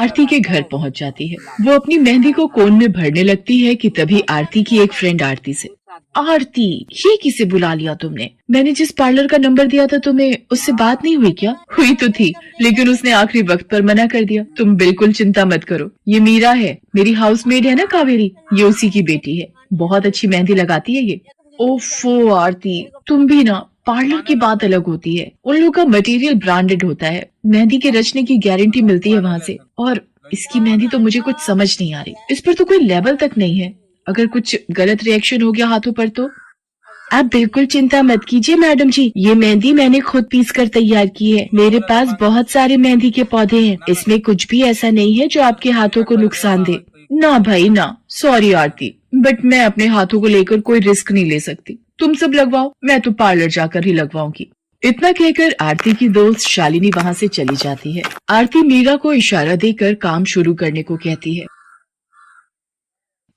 आरती के घर पहुंच जाती है। वो अपनी मेहंदी को कोन में भरने लगती है कि तभी आरती की एक फ्रेंड आरती से, आरती ये किसे बुला लिया तुमने? मैंने जिस पार्लर का नंबर दिया था तुम्हें, उससे बात नहीं हुई क्या? हुई तो थी, लेकिन उसने आखिरी वक्त पर मना कर दिया। तुम बिल्कुल चिंता मत करो, ये मीरा है, मेरी हाउसमेड है ना कावेरी, ये उसी की बेटी है। बहुत अच्छी मेहंदी लगाती है ये। ओफो आरती, तुम भी ना, पार्लर की बात अलग होती है, उन लोगों का मटेरियल ब्रांडेड होता है, मेहंदी के रचने की गारंटी मिलती है वहाँ से। और इसकी मेहंदी तो मुझे कुछ समझ नहीं आ रही, इस पर तो कोई लेवल तक नहीं है। अगर कुछ गलत रिएक्शन हो गया हाथों पर तो? आप बिल्कुल चिंता मत कीजिए मैडम जी, ये मेहंदी मैंने खुद पीस कर तैयार की है। मेरे पास बहुत सारे मेहंदी के पौधे हैं, इसमें कुछ भी ऐसा नहीं है जो आपके हाथों को नुकसान दे। ना भाई ना, सॉरी आरती, बट मैं अपने हाथों को लेकर कोई रिस्क नहीं ले सकती। तुम सब लगवाओ, मैं तो पार्लर जाकर ही लगवाऊंगी। इतना कहकर आरती की दोस्त शालिनी वहाँ से चली जाती है। आरती मीरा को इशारा देकर काम शुरू करने को कहती है।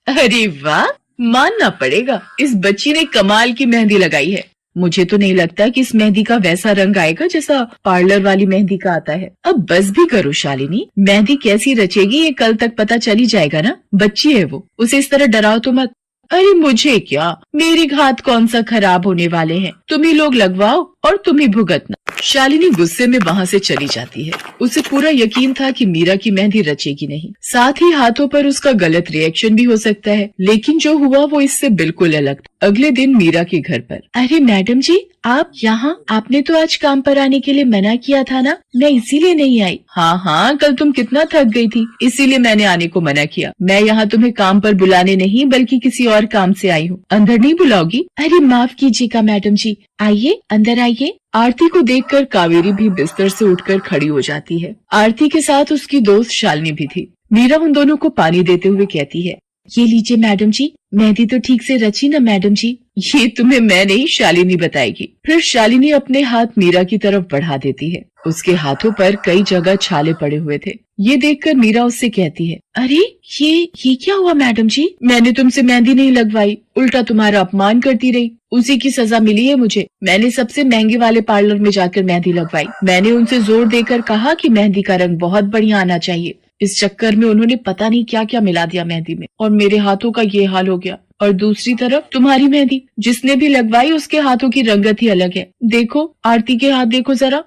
अरे वाह, मानना पड़ेगा, इस बच्ची ने कमाल की मेहंदी लगाई है। मुझे तो नहीं लगता कि इस मेहंदी का वैसा रंग आएगा जैसा पार्लर वाली मेहंदी का आता है। अब बस भी करो शालिनी, मेहंदी कैसी रचेगी ये कल तक पता चल ही जाएगा ना। बच्ची है वो, उसे इस तरह डराओ तो मत। अरे मुझे क्या, मेरे हाथ कौन सा खराब होने वाले हैं, तुम ही लोग लगवाओ और तुम ही भुगतना। शालिनी गुस्से में वहाँ से चली जाती है। उसे पूरा यकीन था कि मीरा की मेहंदी रचेगी नहीं, साथ ही हाथों पर उसका गलत रिएक्शन भी हो सकता है, लेकिन जो हुआ वो इससे बिल्कुल अलग। अगले दिन मीरा के घर पर, अरे मैडम जी आप यहाँ, आपने तो आज काम पर आने के लिए मना किया था ना, मैं इसीलिए नहीं आई। हाँ हाँ, कल तुम कितना थक गई थी, इसीलिए मैंने आने को मना किया। मैं यहाँ तुम्हें काम पर बुलाने नहीं बल्कि किसी और काम से आई हूँ। अंदर नहीं बुलाओगी? अरे माफ कीजिएगा मैडम जी, आइए अंदर आइए। आरती को देखकर कावेरी भी बिस्तर से उठकर खड़ी हो जाती है। आरती के साथ उसकी दोस्त शालिनी भी थी। मीरा उन दोनों को पानी देते हुए कहती है, ये लीजिए मैडम जी, मेहंदी तो ठीक से रची ना मैडम जी? ये तुम्हें मैं नहीं शालिनी बताएगी। फिर शालिनी अपने हाथ मीरा की तरफ बढ़ा देती है। उसके हाथों पर कई जगह छाले पड़े हुए थे। ये देखकर मीरा उससे कहती है, अरे ये क्या हुआ मैडम जी? मैंने तुमसे मेहंदी नहीं लगवाई, उल्टा तुम्हारा अपमान करती रही, उसी की सजा मिली है मुझे। मैंने सबसे महंगे वाले पार्लर में जाकर मेहंदी लगवाई। मैंने उनसे जोर देकर कहा कि मेहंदी का रंग बहुत बढ़िया आना चाहिए। इस चक्कर में उन्होंने पता नहीं क्या क्या मिला दिया मेहंदी में, और मेरे हाथों का ये हाल हो गया। और दूसरी तरफ तुम्हारी मेहंदी, जिसने भी लगवाई उसके हाथों की रंगत ही अलग है। देखो आरती के हाथ देखो जरा।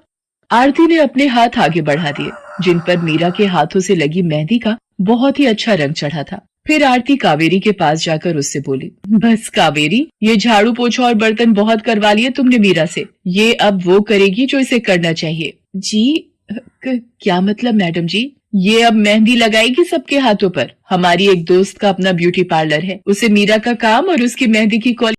आरती ने अपने हाथ आगे बढ़ा दिए, जिन पर मीरा के हाथों से लगी मेहंदी का बहुत ही अच्छा रंग चढ़ा था। फिर आरती कावेरी के पास जाकर उससे बोली, बस कावेरी, ये झाड़ू पोछा और बर्तन बहुत करवा लिए तुमने मीरा से, ये अब वो करेगी जो इसे करना चाहिए। जी क्या मतलब मैडम जी? ये अब मेहंदी लगाएगी सबके हाथों पर। हमारी एक दोस्त का अपना ब्यूटी पार्लर है, उसे मीरा का काम और उसकी मेहंदी की क्वालिटी